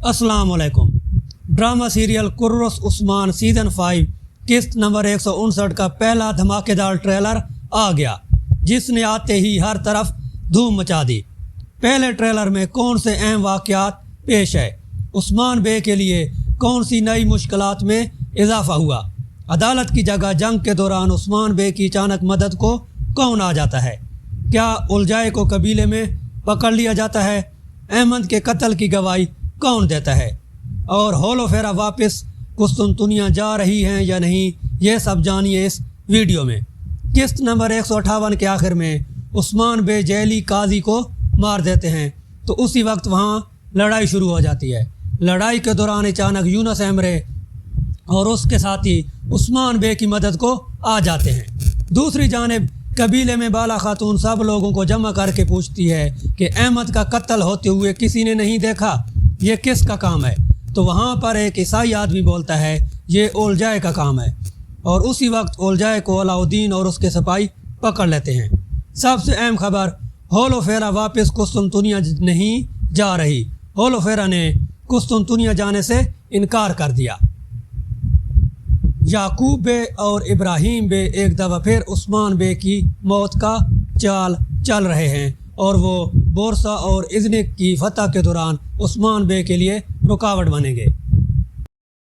अस्सलाम वालेकुम। Drama serial कुर्रस Usman season 5 किस्त नंबर 159 का पहला धमाकेदार ट्रेलर आ गया, जिसने आते ही हर तरफ धूम मचा दी। पहले ट्रेलर में कौन से अहम वाक़यात पेश है, उस्मान बे के लिए कौन सी नई मुश्किलात में इजाफा हुआ, अदालत की जगह जंग के दौरान उस्मान बे की अचानक मदद को कौन आ जाता है, क्या उलझाए को कबीले में पकड़ लिया जाता है, अहमद के कत्ल की गवाही कौन देता है, और होलोफेरा वापस कुस्तुनतुनिया जा रही हैं या नहीं, ये सब जानिए इस वीडियो में। किस्त नंबर 158 के आखिर में उस्मान बे जेली काजी को मार देते हैं, तो उसी वक्त वहाँ लड़ाई शुरू हो जाती है। लड़ाई के दौरान अचानक यूनुस एमरे और उसके साथी उस्मान बे की मदद को आ जाते हैं। दूसरी जानिब कबीले में बाला खातून सब लोगों को जमा करके पूछती है कि अहमद का कत्ल होते हुए किसी ने नहीं देखा, ये किसका काम है। तो वहाँ पर एक ईसाई आदमी बोलता है ये ओलजाए का काम है, और उसी वक्त ओलजाए को अलाउद्दीन और उसके सिपाही पकड़ लेते हैं। सबसे अहम खबर, होलोफेरा वापस कुस्तुनतुनिया नहीं जा रही, होलोफेरा ने कुस्तुनतुनिया जाने से इनकार कर दिया। याकूब बे और इब्राहिम बे एक दफ़ा फिर उस्मान बे की मौत का चाल चल रहे हैं, और वो बोरसा और इज़्निक की फतह के दौरान उस्मान बे के लिए रुकावट बनेंगे।